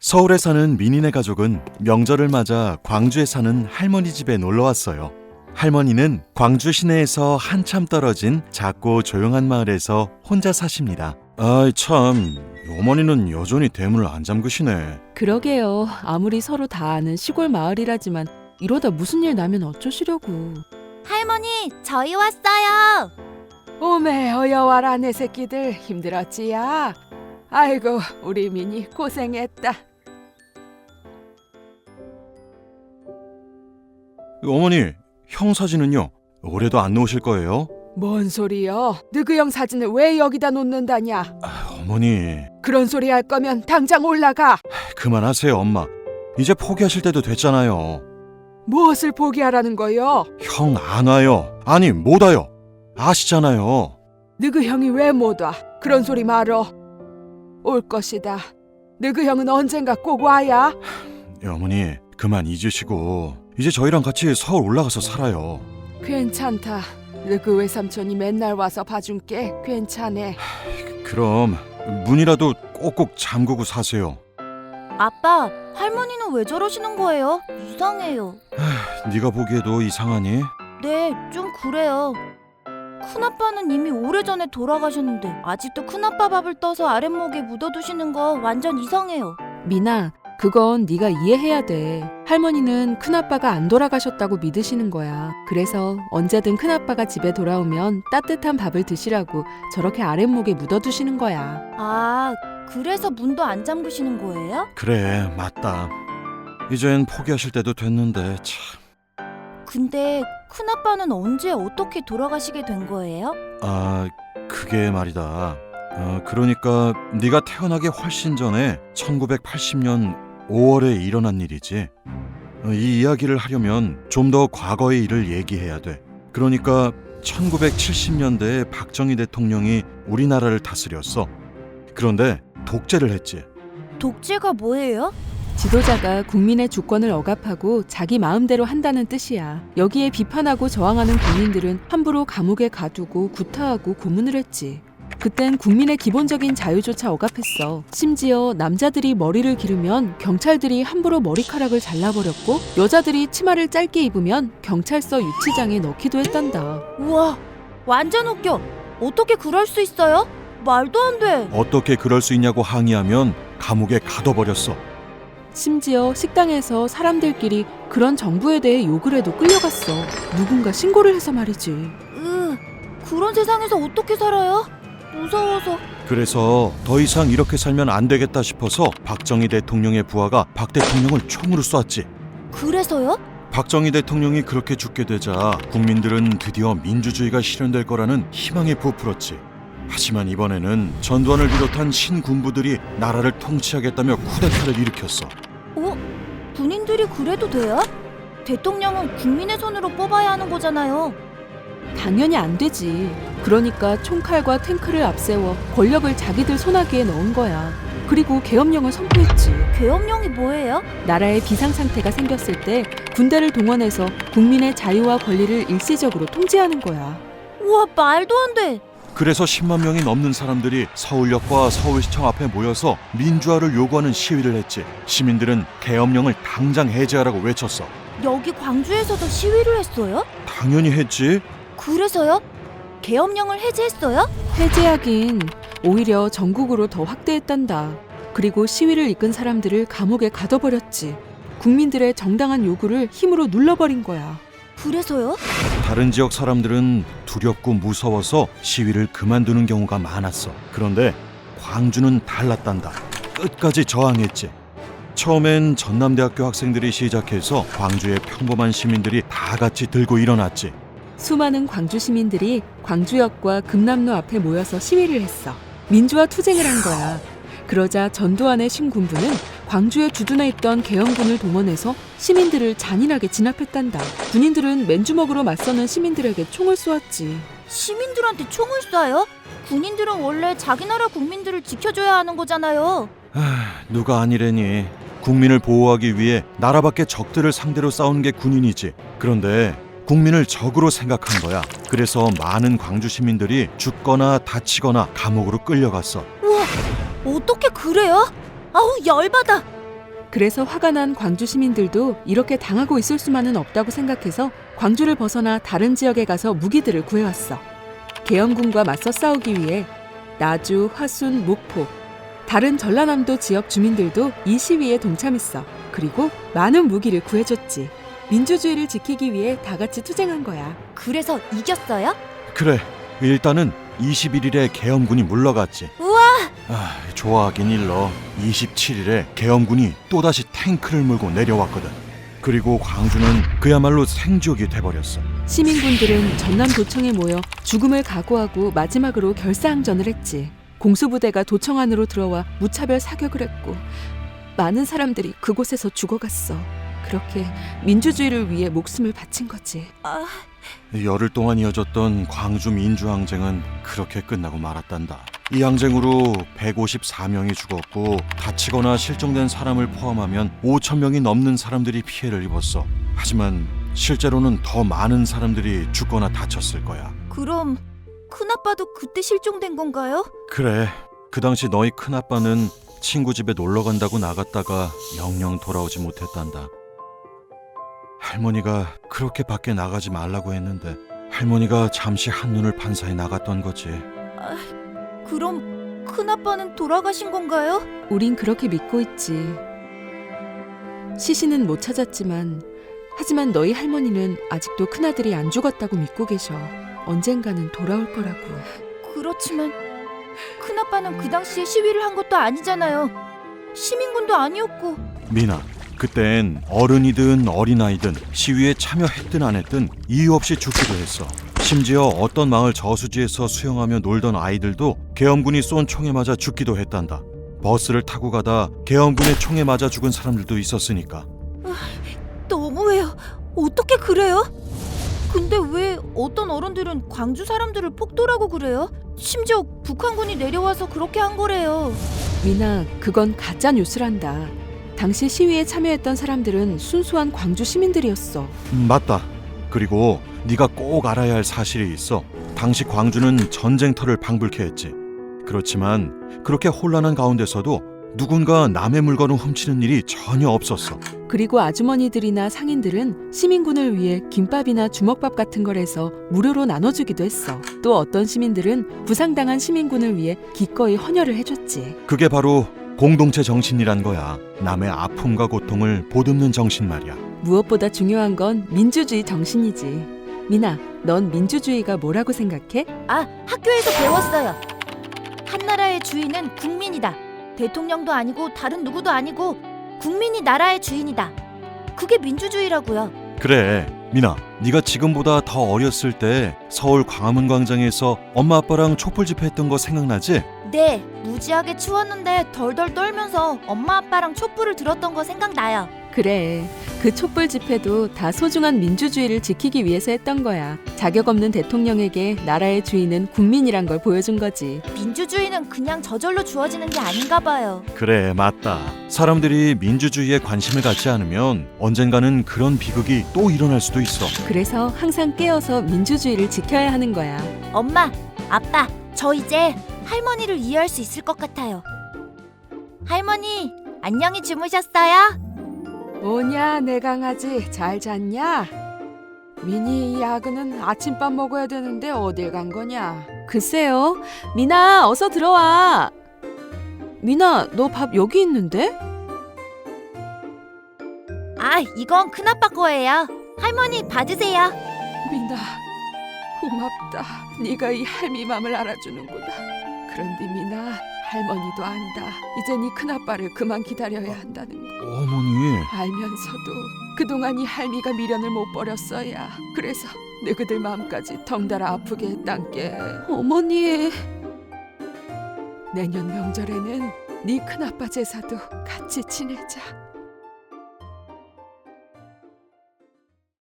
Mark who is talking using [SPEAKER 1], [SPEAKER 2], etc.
[SPEAKER 1] 서울에 사는 민희네 가족은 명절을 맞아 광주에 사는 할머니 집에 놀러 왔어요. 할머니는 광주 시내에서 한참 떨어진 작고 조용한 마을에서 혼자 사십니다. 아이 참, 어머니는 여전히 대문을 안 잠그시네.
[SPEAKER 2] 그러게요. 아무리 서로 다 아는 시골 마을이라지만 이러다 무슨 일 나면 어쩌시려고.
[SPEAKER 3] 할머니, 저희 왔어요.
[SPEAKER 2] 오메 어여와라 내 새끼들 힘들었지야. 아이고 우리 민이 고생했다.
[SPEAKER 1] 어머니, 형 사진은요? 올해도 안 놓으실 거예요?
[SPEAKER 2] 뭔 소리여? 너그 형 사진을 왜 여기다 놓는다냐?
[SPEAKER 1] 어머니,
[SPEAKER 2] 그런 소리 할 거면 당장 올라가.
[SPEAKER 1] 그만하세요 엄마. 이제 포기하실 때도 됐잖아요.
[SPEAKER 2] 무엇을 포기하라는 거요?
[SPEAKER 1] 형 안 와요. 아니 못 와요. 아시잖아요.
[SPEAKER 2] 너그 형이 왜 못 와? 그런 소리 말어. 올 것이다. 너그 형은 언젠가 꼭 와야.
[SPEAKER 1] 어머니, 그만 잊으시고 이제 저희랑 같이 서울 올라가서 살아요.
[SPEAKER 2] 괜찮다. 너그 외삼촌이 맨날 와서 봐준게 괜찮네.
[SPEAKER 1] 그럼 문이라도 꼭꼭 잠그고 사세요.
[SPEAKER 3] 아빠, 할머니는 왜 저러시는 거예요? 이상해요.
[SPEAKER 1] 네가 보기에도 이상하니?
[SPEAKER 3] 네, 좀 그래요. 큰아빠는 이미 오래전에 돌아가셨는데 아직도 큰아빠 밥을 떠서 아랫목에 묻어두시는 거 완전 이상해요.
[SPEAKER 2] 미나, 그건 네가 이해해야 돼. 할머니는 큰아빠가 안 돌아가셨다고 믿으시는 거야. 그래서 언제든 큰아빠가 집에 돌아오면 따뜻한 밥을 드시라고 저렇게 아랫목에 묻어두시는 거야.
[SPEAKER 3] 아, 그래서 문도 안 잠그시는 거예요?
[SPEAKER 1] 그래, 맞다. 이젠 포기하실 때도 됐는데 참.
[SPEAKER 3] 근데 큰아빠는 언제 어떻게 돌아가시게 된 거예요?
[SPEAKER 1] 아, 그게 말이다. 그러니까 네가 태어나기 훨씬 전에 1980년 5월에 일어난 일이지. 이 이야기를 하려면 좀 더 과거의 일을 얘기해야 돼. 그러니까 1970년대에 박정희 대통령이 우리나라를 다스렸어. 그런데 독재를 했지.
[SPEAKER 3] 독재가 뭐예요?
[SPEAKER 2] 지도자가 국민의 주권을 억압하고 자기 마음대로 한다는 뜻이야. 여기에 비판하고 저항하는 국민들은 함부로 감옥에 가두고 구타하고 고문을 했지. 그땐 국민의 기본적인 자유조차 억압했어. 심지어 남자들이 머리를 기르면 경찰들이 함부로 머리카락을 잘라버렸고, 여자들이 치마를 짧게 입으면 경찰서 유치장에 넣기도 했단다.
[SPEAKER 3] 우와, 완전 웃겨. 어떻게 그럴 수 있어요? 말도 안 돼.
[SPEAKER 1] 어떻게 그럴 수 있냐고 항의하면 감옥에 가둬버렸어.
[SPEAKER 2] 심지어 식당에서 사람들끼리 그런 정부에 대해 욕을 해도 끌려갔어. 누군가 신고를 해서 말이지.
[SPEAKER 3] 그런 세상에서 어떻게 살아요? 무서워서.
[SPEAKER 1] 그래서 더 이상 이렇게 살면 안 되겠다 싶어서 박정희 대통령의 부하가 박 대통령을 총으로 쐈지.
[SPEAKER 3] 그래서요?
[SPEAKER 1] 박정희 대통령이 그렇게 죽게 되자 국민들은 드디어 민주주의가 실현될 거라는 희망에 부풀었지. 하지만 이번에는 전두환을 비롯한 신군부들이 나라를 통치하겠다며 쿠데타를 일으켰어.
[SPEAKER 3] 군인들이 그래도 돼요? 대통령은 국민의 손으로 뽑아야 하는 거잖아요.
[SPEAKER 2] 당연히 안 되지. 그러니까 총칼과 탱크를 앞세워 권력을 자기들 손아귀에 넣은 거야. 그리고 계엄령을 선포했지.
[SPEAKER 3] 계엄령이 뭐예요?
[SPEAKER 2] 나라에 비상상태가 생겼을 때 군대를 동원해서 국민의 자유와 권리를 일시적으로 통제하는 거야.
[SPEAKER 3] 우와, 말도 안 돼.
[SPEAKER 1] 그래서 10만 명이 넘는 사람들이 서울역과 서울시청 앞에 모여서 민주화를 요구하는 시위를 했지. 시민들은 계엄령을 당장 해제하라고 외쳤어.
[SPEAKER 3] 여기 광주에서도 시위를 했어요?
[SPEAKER 1] 당연히 했지.
[SPEAKER 3] 그래서요? 계엄령을 해제했어요?
[SPEAKER 2] 해제하긴 오히려 전국으로 더 확대했단다. 그리고 시위를 이끈 사람들을 감옥에 가둬버렸지. 국민들의 정당한 요구를 힘으로 눌러버린 거야.
[SPEAKER 3] 그래서요?
[SPEAKER 1] 다른 지역 사람들은 두렵고 무서워서 시위를 그만두는 경우가 많았어. 그런데 광주는 달랐단다. 끝까지 저항했지. 처음엔 전남대학교 학생들이 시작해서 광주의 평범한 시민들이 다 같이 들고 일어났지.
[SPEAKER 2] 수많은 광주 시민들이 광주역과 금남로 앞에 모여서 시위를 했어. 민주화 투쟁을 한 거야. 그러자 전두환의 신군부는 광주에 주둔해 있던 계엄군을 동원해서 시민들을 잔인하게 진압했단다. 군인들은 맨주먹으로 맞서는 시민들에게 총을 쏘았지.
[SPEAKER 3] 시민들한테 총을 쏴요? 군인들은 원래 자기 나라 국민들을 지켜줘야 하는 거잖아요.
[SPEAKER 1] 누가 아니래니. 국민을 보호하기 위해 나라 밖의 적들을 상대로 싸우는 게 군인이지. 그런데 국민을 적으로 생각한 거야. 그래서 많은 광주 시민들이 죽거나 다치거나 감옥으로 끌려갔어.
[SPEAKER 3] 우와, 어떻게 그래요? 아우, 열받아.
[SPEAKER 2] 그래서 화가 난 광주 시민들도 이렇게 당하고 있을 수만은 없다고 생각해서 광주를 벗어나 다른 지역에 가서 무기들을 구해왔어. 계엄군과 맞서 싸우기 위해 나주, 화순, 목포, 다른 전라남도 지역 주민들도 이 시위에 동참했어. 그리고 많은 무기를 구해줬지. 민주주의를 지키기 위해 다 같이 투쟁한 거야.
[SPEAKER 3] 그래서 이겼어요?
[SPEAKER 1] 그래, 일단은 21일에 계엄군이 물러갔지.
[SPEAKER 3] 우와!
[SPEAKER 1] 좋아하긴 일러. 27일에 계엄군이 또다시 탱크를 몰고 내려왔거든. 그리고 광주는 그야말로 생지옥이 돼버렸어.
[SPEAKER 2] 시민군들은 전남도청에 모여 죽음을 각오하고 마지막으로 결사항전을 했지. 공수부대가 도청 안으로 들어와 무차별 사격을 했고 많은 사람들이 그곳에서 죽어갔어. 그렇게 민주주의를 위해 목숨을 바친 거지.
[SPEAKER 1] 열흘 동안 이어졌던 광주 민주항쟁은 그렇게 끝나고 말았단다. 이 항쟁으로 154명이 죽었고 다치거나 실종된 사람을 포함하면 5,000명이 넘는 사람들이 피해를 입었어. 하지만 실제로는 더 많은 사람들이 죽거나 다쳤을 거야.
[SPEAKER 3] 그럼 큰아빠도 그때 실종된 건가요?
[SPEAKER 1] 그래, 그 당시 너희 큰아빠는 친구 집에 놀러 간다고 나갔다가 영영 돌아오지 못했단다. 할머니가 그렇게 밖에 나가지 말라고 했는데 할머니가 잠시 한눈을 판사해 나갔던 거지.
[SPEAKER 3] 그럼 큰아빠는 돌아가신 건가요?
[SPEAKER 2] 우린 그렇게 믿고 있지. 시신은 못 찾았지만 하지만 너희 할머니는 아직도 큰아들이 안 죽었다고 믿고 계셔. 언젠가는 돌아올 거라고.
[SPEAKER 3] 그렇지만 큰아빠는 그 당시에 시위를 한 것도 아니잖아요. 시민군도 아니었고.
[SPEAKER 1] 미나, 그땐 어른이든 어린아이든 시위에 참여했든 안 했든 이유 없이 죽기도 했어. 심지어 어떤 마을 저수지에서 수영하며 놀던 아이들도 계엄군이 쏜 총에 맞아 죽기도 했단다. 버스를 타고 가다 계엄군의 총에 맞아 죽은 사람들도 있었으니까.
[SPEAKER 3] 너무해요. 어떻게 그래요? 근데 왜 어떤 어른들은 광주 사람들을 폭도라고 그래요? 심지어 북한군이 내려와서 그렇게 한 거래요.
[SPEAKER 2] 미나, 그건 가짜 뉴스란다. 당시 시위에 참여했던 사람들은 순수한 광주 시민들이었어.
[SPEAKER 1] 맞다. 그리고 네가 꼭 알아야 할 사실이 있어. 당시 광주는 전쟁터를 방불케 했지. 그렇지만 그렇게 혼란한 가운데서도 누군가 남의 물건을 훔치는 일이 전혀 없었어.
[SPEAKER 2] 그리고 아주머니들이나 상인들은 시민군을 위해 김밥이나 주먹밥 같은 걸 해서 무료로 나눠주기도 했어. 또 어떤 시민들은 부상당한 시민군을 위해 기꺼이 헌혈을 해줬지.
[SPEAKER 1] 그게 바로 공동체 정신이란 거야. 남의 아픔과 고통을 보듬는 정신 말이야.
[SPEAKER 2] 무엇보다 중요한 건 민주주의 정신이지. 미나, 넌 민주주의가 뭐라고 생각해?
[SPEAKER 3] 학교에서 배웠어요. 한 나라의 주인은 국민이다. 대통령도 아니고 다른 누구도 아니고 국민이 나라의 주인이다. 그게 민주주의라고요.
[SPEAKER 1] 그래, 미나, 네가 지금보다 더 어렸을 때 서울 광화문 광장에서 엄마 아빠랑 촛불 집회했던 거 생각나지?
[SPEAKER 3] 네, 무지하게 추웠는데 덜덜 떨면서 엄마 아빠랑 촛불을 들었던 거 생각나요.
[SPEAKER 2] 그래, 그 촛불 집회도 다 소중한 민주주의를 지키기 위해서 했던 거야. 자격 없는 대통령에게 나라의 주인은 국민이란 걸 보여준 거지.
[SPEAKER 3] 민주주의는 그냥 저절로 주어지는 게 아닌가 봐요.
[SPEAKER 1] 그래, 맞다. 사람들이 민주주의에 관심을 갖지 않으면 언젠가는 그런 비극이 또 일어날 수도 있어.
[SPEAKER 2] 그래서 항상 깨어서 민주주의를 지켜야 하는 거야.
[SPEAKER 3] 엄마, 아빠, 저 이제 할머니를 이해할 수 있을 것 같아요. 할머니, 안녕히 주무셨어요?
[SPEAKER 2] 뭐냐, 내 강아지 잘 잤냐? 미니, 이 아그는 아침밥 먹어야 되는데 어딜 간 거냐? 글쎄요. 미나, 어서 들어와. 미나, 너 밥 여기 있는데?
[SPEAKER 3] 이건 큰아빠 거예요. 할머니 받으세요.
[SPEAKER 2] 미나, 고맙다. 네가 이 할미 맘을 알아주는구나. 그런데 미나, 할머니도 안다. 이제 네 큰아빠를 그만 기다려야 한다는 거.
[SPEAKER 1] 어머니.
[SPEAKER 2] 알면서도 그동안 이 할미가 미련을 못 버렸어야. 그래서 너희들 마음까지 덩달아 아프게 했단께. 어머니, 내년 명절에는 네 큰아빠 제사도 같이 지내자.